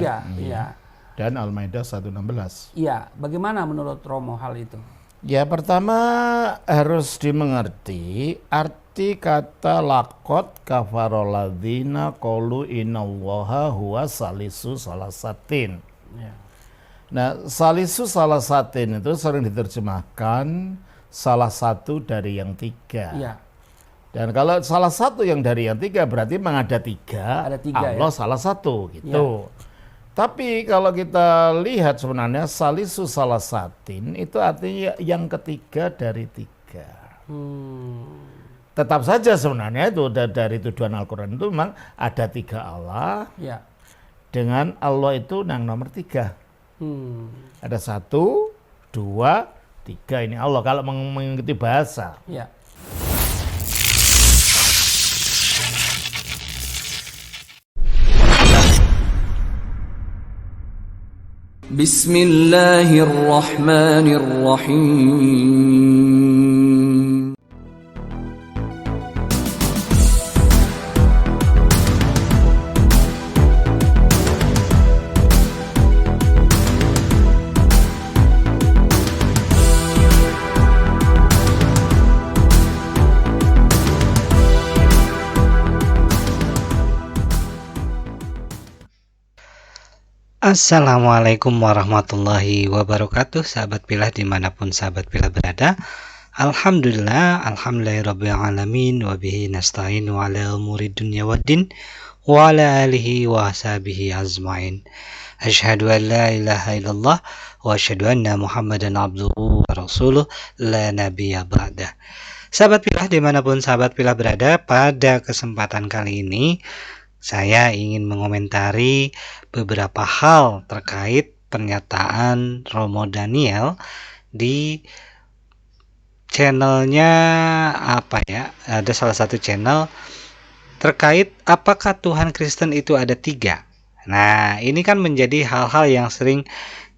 Iya, iya. Dan Al-Maidah 116. Iya, bagaimana menurut Romo hal itu? Ya, pertama harus dimengerti arti kata lakot kafaroladzina qalu innallaha huwa salisu salasatin. Ya. Nah, salisu salasatin itu sering diterjemahkan salah satu dari yang tiga. Iya. Dan kalau salah satu yang dari yang tiga berarti memang ada tiga, Ada tiga, Allah ya? salah satu gitu. Tapi kalau kita lihat sebenarnya salisu salasatin itu artinya yang ketiga dari tiga. Tetap saja sebenarnya itu dari tujuan Al-Quran itu memang ada tiga Allah. Ya. Dengan Allah itu yang nomor tiga. Ada 1, 2, 3 ini Allah kalau mengikuti bahasa. Ya. Bismillahirrahmanirrahim. Assalamualaikum warahmatullahi wabarakatuh, sahabat pilah dimanapun sahabat pilah berada. Alhamdulillahirrabbilalamin, wabihi nasta'inu ala umuri dunya waddin, wa ala alihi wa sahbihi azmain. Asyhadu an la ilaha illallah wa asyhadu anna muhammadan abduhu wa rasuluh la nabiyya ba'dah. Sahabat pilah dimanapun sahabat pilah berada, pada kesempatan kali ini saya ingin mengomentari beberapa hal terkait pernyataan Romo Daniel di channelnya ada salah satu channel terkait apakah Tuhan Kristen itu ada tiga. Nah, ini kan menjadi hal-hal yang sering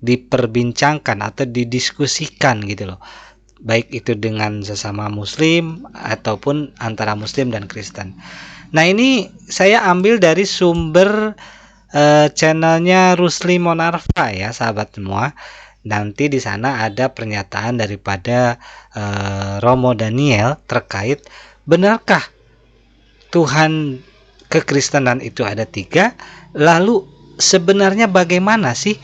diperbincangkan atau didiskusikan gitu loh, baik itu dengan sesama muslim ataupun antara muslim dan Kristen. Nah, ini saya ambil dari sumber channelnya Rusli Monarva ya sahabat semua. Nanti di sana ada pernyataan daripada Romo Daniel terkait benarkah Tuhan kekristenan itu ada tiga. Lalu sebenarnya bagaimana sih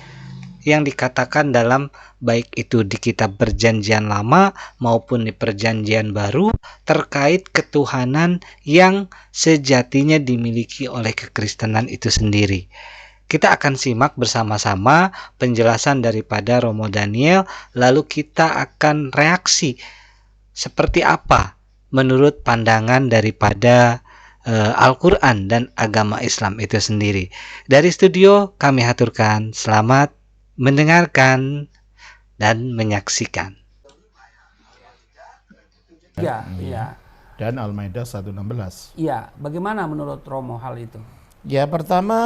yang dikatakan dalam baik itu di kitab Perjanjian Lama maupun di Perjanjian Baru terkait ketuhanan yang sejatinya dimiliki oleh kekristenan itu sendiri. Kita akan simak bersama-sama penjelasan daripada Romo Daniel, lalu kita akan reaksi seperti apa menurut pandangan daripada Al-Quran dan agama Islam itu sendiri. Dari studio kami haturkan selamat mendengarkan dan menyaksikan. Iya, iya. Dan Al-Maidah 116. Iya, bagaimana menurut Romo hal itu? Ya, pertama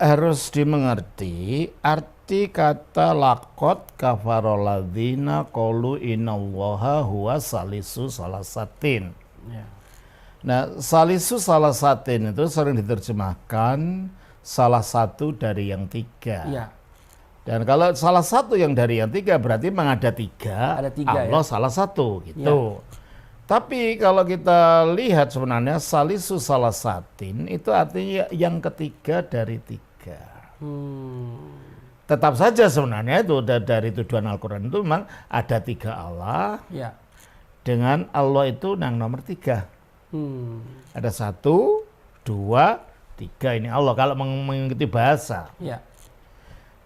harus dimengerti arti kata lakot kafaroladzina qalu innallaha huwa salisu salasatin. Ya. Nah, salisu salasatin itu sering diterjemahkan salah satu dari yang tiga. Iya. Dan kalau salah satu yang dari yang tiga berarti memang ada tiga, Ada tiga, Allah ya? salah satu gitu. Tapi kalau kita lihat sebenarnya salisu salasatin itu artinya yang ketiga dari tiga. Tetap saja sebenarnya itu dari tujuan Al-Quran itu memang ada tiga Allah. Ya. Dengan Allah itu yang nomor tiga. Ada 1, 2, 3 ini Allah kalau mengikuti bahasa. Ya.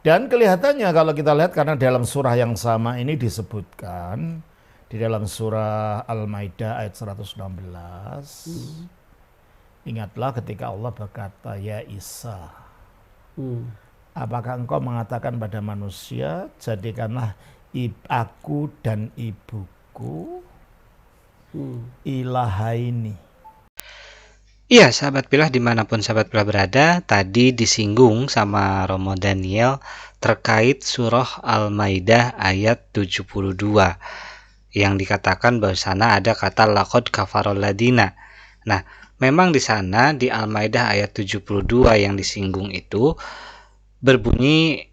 Dan kelihatannya kalau kita lihat karena dalam surah yang sama ini disebutkan di dalam surah Al-Maidah ayat 116. Ingatlah ketika Allah berkata, ya Isa, apakah engkau mengatakan pada manusia, jadikanlah aku dan ibuku ilahaini. Iya sahabat pilah dimanapun sahabat pilah berada, tadi disinggung sama Romo Daniel terkait surah Al-Maidah ayat 72 yang dikatakan bahwa sana ada kata laqad kafarol ladina. Nah, memang di sana di Al-Maidah ayat 72 yang disinggung itu berbunyi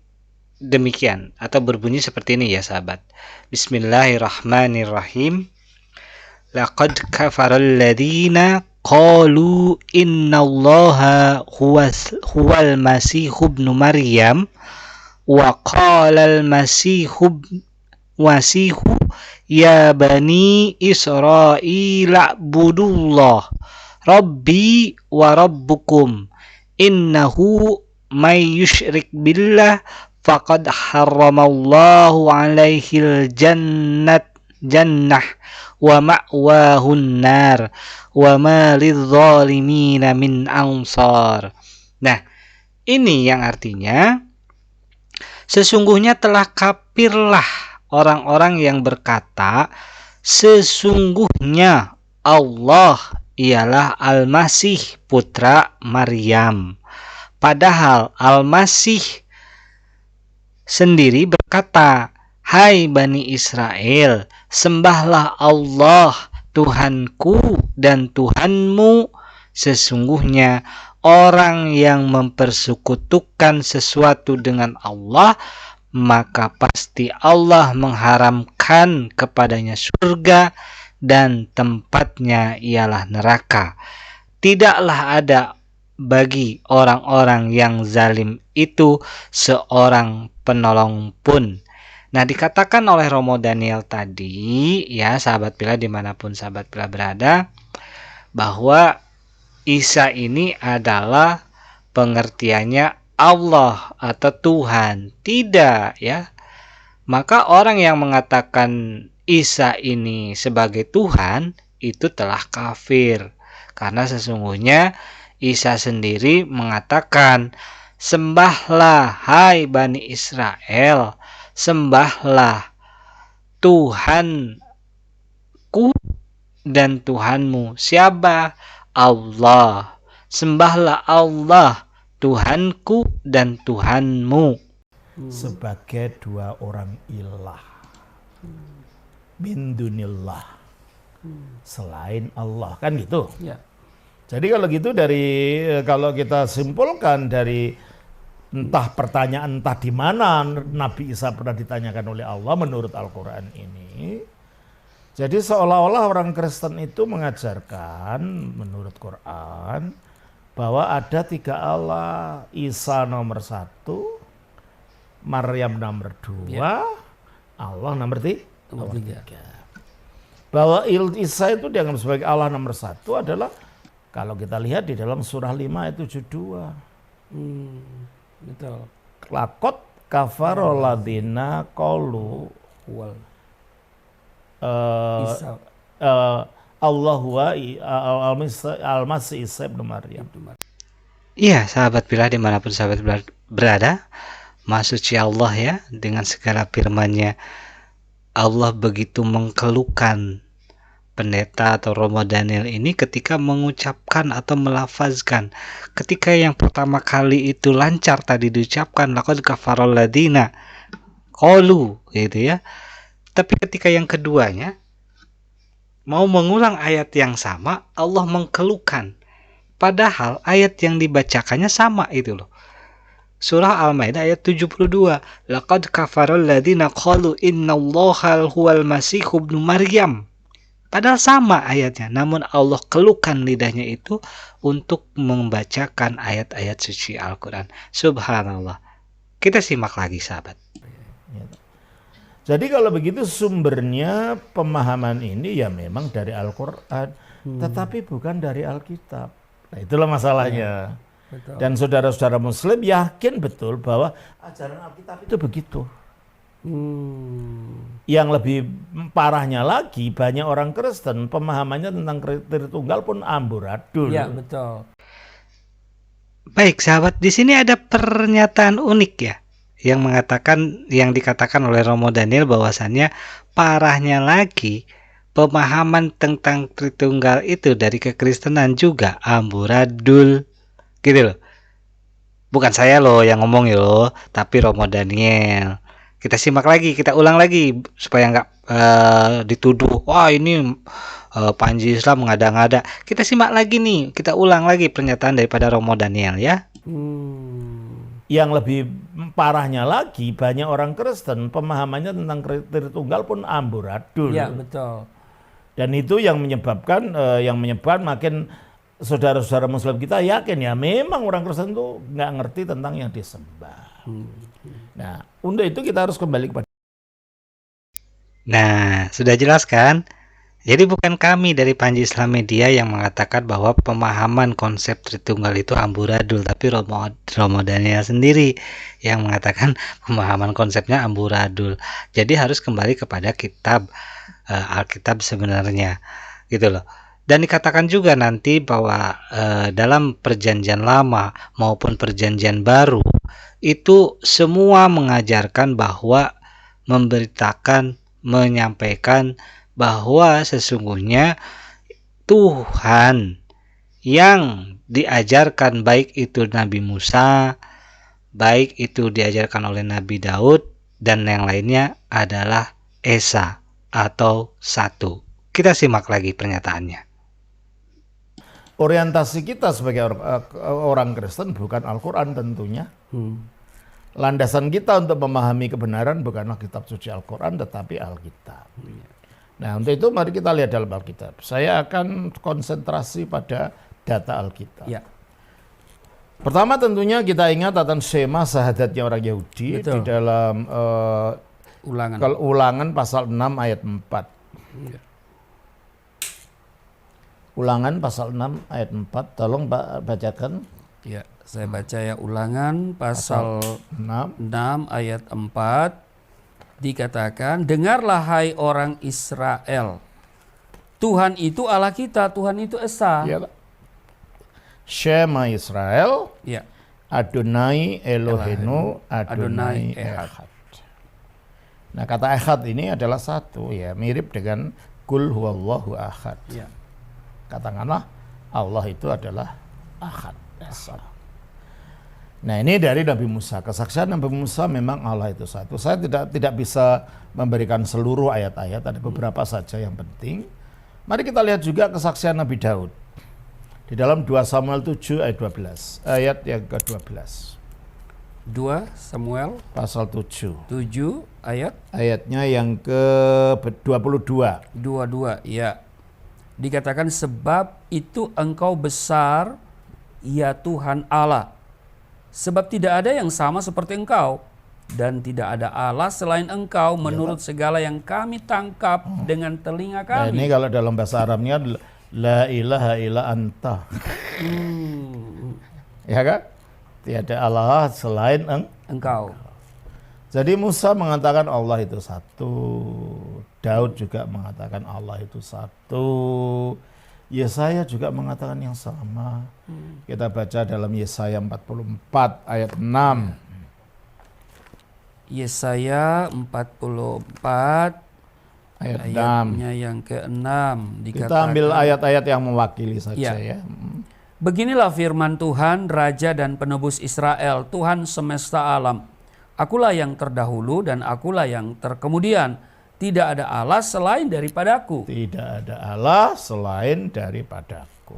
demikian atau berbunyi seperti ini ya sahabat. Bismillahirrahmanirrahim. Laqad kafaral ladzina qalu innallaha huwal masih ibnu Maryam wa qalal masihu ya bani Israil budullah rabbi wa rabbukum innahu may yusyrik billah faqad harramallahu alaihil jannah wa ma'wahun nar wa ma lidzalimina min ansar. Nah, ini yang artinya sesungguhnya telah kafirlah orang-orang yang berkata sesungguhnya Allah ialah Al-Masih putra Maryam. Padahal Al-Masih sendiri berkata, "Hai Bani Israel, sembahlah Allah Tuhanku dan Tuhanmu. Sesungguhnya orang yang mempersekutukan sesuatu dengan Allah, maka pasti Allah mengharamkan kepadanya surga dan tempatnya ialah neraka. Tidaklah ada bagi orang-orang yang zalim itu seorang penolong pun." Nah, dikatakan oleh Romo Daniel tadi, ya sahabat Pila dimanapun sahabat Pila berada, bahwa Isa ini adalah pengertiannya Allah atau Tuhan. Tidak, ya. Maka orang yang mengatakan Isa ini sebagai Tuhan, itu telah kafir. Karena sesungguhnya Isa sendiri mengatakan, "Sembahlah hai Bani Israel, sembahlah Tuhanku dan Tuhanmu." Siapa? Allah. Sembahlah Allah, Tuhanku dan Tuhanmu. Sebagai dua orang ilah. Min dunillah. Selain Allah. Kan gitu? Ya. Jadi kalau kita simpulkan dari entah pertanyaan entah di mana Nabi Isa pernah ditanyakan oleh Allah menurut Al-Quran ini. Jadi seolah-olah orang Kristen itu mengajarkan menurut Quran bahwa ada tiga Allah. Isa nomor 1, Maryam nomor 2, Allah nomor 3. Bahwa Isa itu dianggap sebagai Allah nomor 1 adalah kalau kita lihat di dalam surah 5 ayat 72. Betul. Lakot kafarol ladina qalu Allahu al-Masih Isa ibnu Maryam. Iya, sahabat Pila dimanapun sahabat berada, Maha Suci Allah ya, dengan segala firman-Nya. Allah begitu mengkeluhkan pendeta atau Romo Daniel ini ketika mengucapkan atau melafazkan. Ketika yang pertama kali itu lancar tadi diucapkan, laqad kafarol ladina qalu, gitu ya. Tapi ketika yang keduanya mau mengulang ayat yang sama, Allah mengkeluhkan. Padahal ayat yang dibacakannya sama itu loh. Surah Al-Maidah ayat 72. Laqad kafarol ladina qalu innallaha huwal masih ibnu Maryam. Padahal sama ayatnya, namun Allah keluhkan lidahnya itu untuk membacakan ayat-ayat suci Al-Quran. Subhanallah. Kita simak lagi sahabat. Jadi kalau begitu sumbernya pemahaman ini ya memang dari Al-Quran, tetapi bukan dari Alkitab. Nah, itulah masalahnya. Betul. Dan saudara-saudara Muslim yakin betul bahwa ajaran Alkitab itu begitu. Yang lebih parahnya lagi, banyak orang Kristen pemahamannya tentang Tritunggal pun amburadul. Ya, betul. Baik sahabat, di sini ada pernyataan unik ya, yang dikatakan oleh Romo Daniel bahwasannya parahnya lagi pemahaman tentang Tritunggal itu dari kekristenan juga amburadul, gitu loh. Bukan saya loh yang ngomong loh, tapi Romo Daniel. Kita simak lagi, kita ulang lagi supaya nggak dituduh, wah ini Panji Islam mengada-ngada. Kita simak lagi nih, kita ulang lagi pernyataan daripada Romo Daniel ya. yang lebih parahnya lagi, banyak orang Kristen pemahamannya tentang Tritunggal pun amburadul. Ya, betul. Dan itu yang menyebabkan makin saudara-saudara Muslim kita yakin ya memang orang Kristen itu nggak ngerti tentang yang disembah. Nah, untuk itu kita harus kembali kepada. Nah, sudah jelas kan? Jadi bukan kami dari Panji Islam Media yang mengatakan bahwa pemahaman konsep Tritunggal itu amburadul, tapi Romo Daniel sendiri yang mengatakan pemahaman konsepnya amburadul. Jadi harus kembali kepada kitab Alkitab sebenarnya, gitu loh. Dan dikatakan juga nanti bahwa dalam perjanjian lama maupun perjanjian baru itu semua mengajarkan bahwa memberitakan, menyampaikan bahwa sesungguhnya Tuhan yang diajarkan, baik itu Nabi Musa, baik itu diajarkan oleh Nabi Daud, dan yang lainnya adalah Esa atau satu. Kita simak lagi pernyataannya. Orientasi kita sebagai orang Kristen bukan Al-Quran tentunya. Landasan kita untuk memahami kebenaran bukanlah kitab suci Al-Quran tetapi Alkitab. Nah, untuk itu mari kita lihat dalam Alkitab. Saya akan konsentrasi pada data Alkitab. Ya. Pertama tentunya kita ingat akan Shema syahadatnya orang Yahudi. Betul. Di dalam Ulangan pasal 6 ayat 4. Ya. Ulangan pasal 6 ayat 4. Tolong Pak bacakan. Ya, saya baca ya, Ulangan pasal 6 ayat 4. Dikatakan, dengarlah hai orang Israel, Tuhan itu Allah kita, Tuhan itu Esa. Ya, Shema Israel, Ya. Adonai Eloheinu, Adonai Echad. Nah, kata Echad ini adalah satu, ya, mirip dengan Kul huwallahu ahad. Ya. Katakanlah Allah itu adalah Ahad, Esa. Nah, ini dari Nabi Musa. Kesaksian Nabi Musa memang Allah itu satu. Saya tidak bisa memberikan seluruh ayat-ayat, ada beberapa saja yang penting. Mari kita lihat juga kesaksian Nabi Daud. Di dalam 2 Samuel 7 ayat 12, ayat yang ke-12. 2 Samuel Pasal 7. 7 ayat Ayatnya yang ke-22. 22, ya. Dikatakan, sebab itu engkau besar, ya Tuhan Allah. Sebab tidak ada yang sama seperti engkau, dan tidak ada Allah selain engkau menurut segala yang kami tangkap dengan telinga Nah, kami. ini kalau dalam bahasa Arabnya la ilaha illa anta. Ya kan? Tiada Allah selain Engkau. Jadi Musa mengatakan Allah itu satu. Daud juga mengatakan Allah itu satu. Yesaya juga mengatakan yang sama. Kita baca dalam Yesaya 44 ayat 6. Yesaya 44 Ayat 6. ayatnya yang ke-6 dikatakan. Kita ambil ayat-ayat yang mewakili saja ya. Beginilah firman Tuhan, Raja dan Penebus Israel, Tuhan semesta alam. Akulah yang terdahulu dan akulah yang terkemudian. Tidak ada Allah selain daripadaku. Tidak ada Allah selain daripadaku.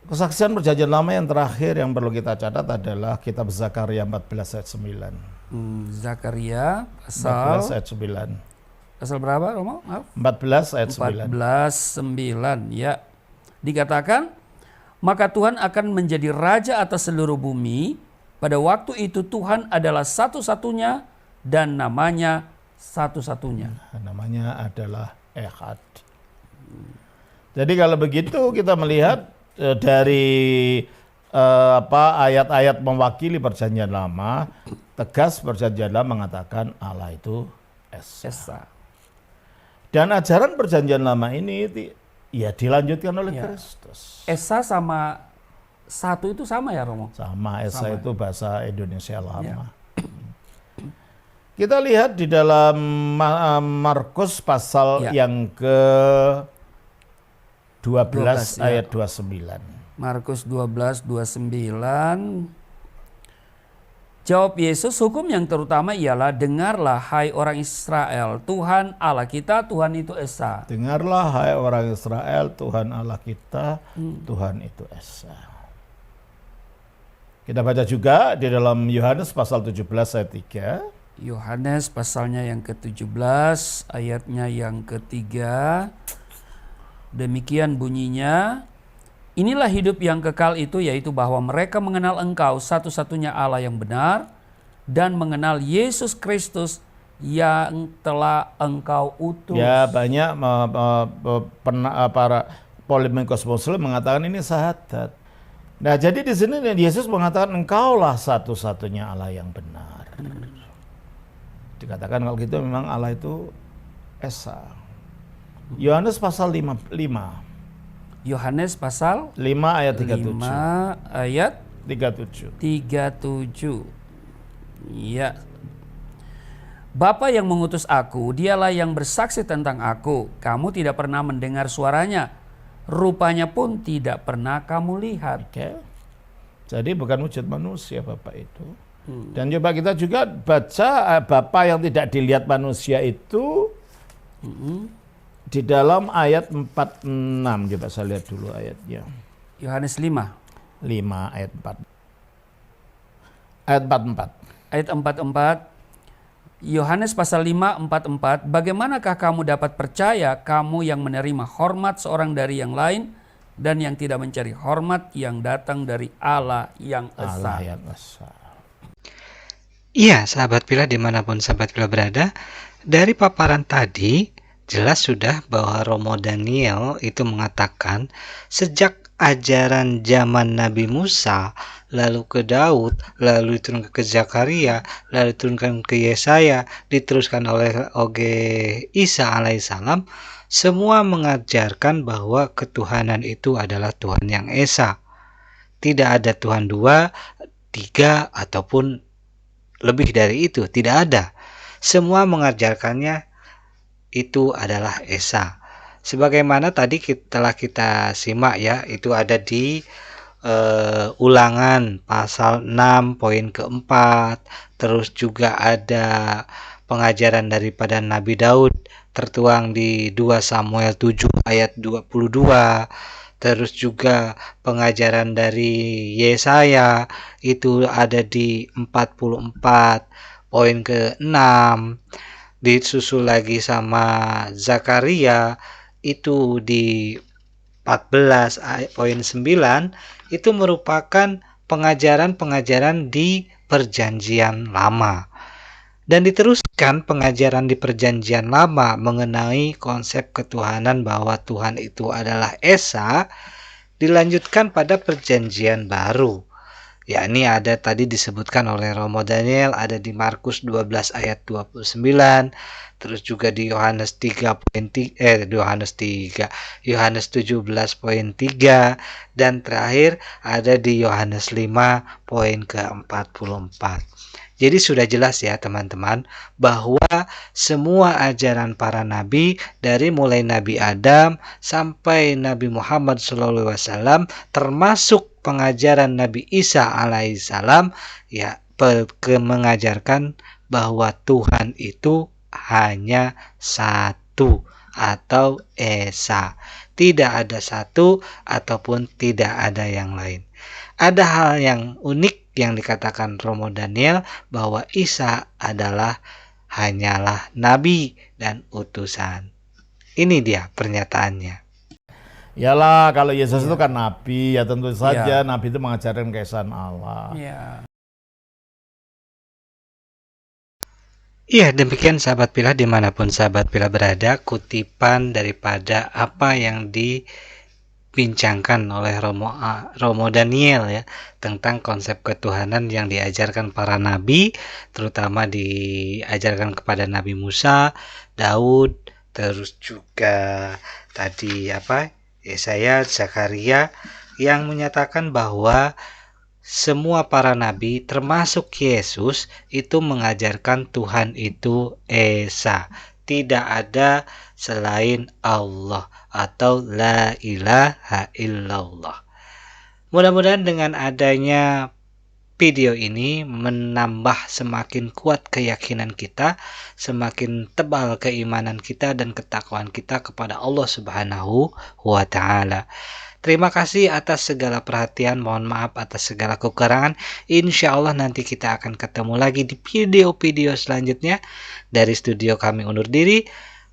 Kesaksian perjanjian lama yang terakhir yang perlu kita catat adalah kitab Zakaria 14 ayat 9. Zakaria pasal 14 ayat 9. Pasal berapa, Romo? Maaf. 14 ayat 9. 14:9, ya. Dikatakan, maka Tuhan akan menjadi raja atas seluruh bumi. Pada waktu itu Tuhan adalah satu-satunya dan namanya satu-satunya. Namanya adalah Echad. Jadi kalau begitu kita melihat dari ayat-ayat mewakili perjanjian lama, tegas perjanjian lama mengatakan Allah itu Esa. Dan ajaran perjanjian lama ini ya dilanjutkan oleh Kristus. Esa sama satu itu sama ya, Romo? Sama, Esa Sama. itu bahasa Indonesia lama. Ya. Kita lihat di dalam Markus pasal yang ke-12 ayat 29. Markus 12:29. Jawab Yesus, hukum yang terutama ialah, dengarlah hai orang Israel, Tuhan Allah kita, Tuhan itu Esa. Dengarlah hai orang Israel, Tuhan Allah kita, Tuhan itu Esa. Kita baca juga di dalam Yohanes pasal 17 ayat 3. Yohanes pasalnya yang ke-17 ayatnya yang ketiga. Demikian bunyinya, inilah hidup yang kekal itu, yaitu bahwa mereka mengenal Engkau satu-satunya Allah yang benar dan mengenal Yesus Kristus yang telah Engkau utus. Ya, banyak para polemikos muslim mengatakan ini syahadat. Nah, jadi di sini Yesus mengatakan engkaulah satu-satunya Allah yang benar. Dikatakan kalau gitu memang Allah itu Esa. Yohanes pasal 5. Yohanes pasal 5 ayat 37. 5 ayat 37. Ya. Bapa yang mengutus aku, dialah yang bersaksi tentang aku. Kamu tidak pernah mendengar suaranya. Rupanya pun tidak pernah kamu lihat. Oke. Jadi bukan wujud manusia Bapak itu. Dan coba kita juga baca Bapa yang tidak dilihat manusia itu di dalam ayat 46. Coba saya lihat dulu ayatnya. Yohanes 5. 5 ayat 4. Ayat 44. Ayat 44. Yohanes pasal 5, 44. Bagaimanakah kamu dapat percaya, kamu yang menerima hormat seorang dari yang lain dan yang tidak mencari hormat yang datang dari Allah yang esa. Allah yang esa. Iya, sahabat Pilah dimanapun sahabat Pilah berada, dari paparan tadi jelas sudah bahwa Romo Daniel itu mengatakan sejak ajaran zaman Nabi Musa, lalu ke Daud, lalu diturunkan ke Zakaria, lalu diturunkan ke Yesaya, diteruskan oleh Isa alaihissalam, semua mengajarkan bahwa ketuhanan itu adalah Tuhan yang Esa. Tidak ada Tuhan 2, 3, ataupun lebih dari itu, tidak ada. Semua mengajarkannya itu adalah Esa. Sebagaimana tadi telah kita simak ya, itu ada di Ulangan pasal 6 poin keempat. Terus juga ada pengajaran daripada Nabi Daud tertuang di 2 Samuel 7 ayat 22. Terus juga pengajaran dari Yesaya itu ada di 44 poin ke-6. Disusul lagi sama Zakaria itu di 14 poin 9, itu merupakan pengajaran-pengajaran di Perjanjian Lama. Dan diteruskan pengajaran di Perjanjian Lama mengenai konsep ketuhanan bahwa Tuhan itu adalah Esa, dilanjutkan pada Perjanjian Baru. Ya, ini ada tadi disebutkan oleh Romo Daniel, ada di Markus 12 ayat 29, terus juga di Yohanes 17.3, dan terakhir ada di Yohanes 5 poin ke-44. Jadi sudah jelas ya teman-teman bahwa semua ajaran para nabi dari mulai Nabi Adam sampai Nabi Muhammad SAW, termasuk pengajaran Nabi Isa alaihissalam, ya mengajarkan bahwa Tuhan itu hanya satu atau Esa. Tidak ada satu ataupun tidak ada yang lain. Ada hal yang unik yang dikatakan Romo Daniel bahwa Isa hanyalah nabi dan utusan. Ini dia pernyataannya. Yalah, kalau Yesus itu kan nabi, ya tentu saja nabi itu mengajarkan keesaan Allah. Iya, demikian sahabat Pilah dimanapun sahabat Pilah berada, kutipan daripada apa yang dibincangkan oleh Romo Daniel ya, tentang konsep ketuhanan yang diajarkan para nabi, terutama diajarkan kepada Nabi Musa, Daud, terus juga tadi Yesaya, Zakaria, yang menyatakan bahwa semua para nabi termasuk Yesus itu mengajarkan Tuhan itu Esa. Tidak ada selain Allah atau la ilaha illallah. Mudah-mudahan dengan adanya video ini menambah semakin kuat keyakinan kita, semakin tebal keimanan kita dan ketakwaan kita kepada Allah Subhanahu wa Ta'ala. Terima kasih atas segala perhatian, mohon maaf atas segala kekurangan. Insya Allah nanti kita akan ketemu lagi di video-video selanjutnya. Dari studio kami undur diri.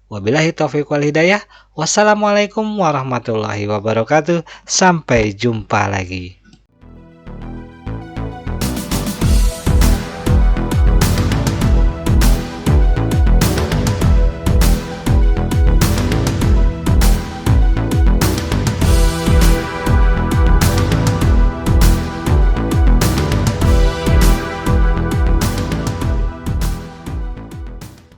Wabillahi taufiq wal hidayah. Wassalamualaikum warahmatullahi wabarakatuh. Sampai jumpa lagi.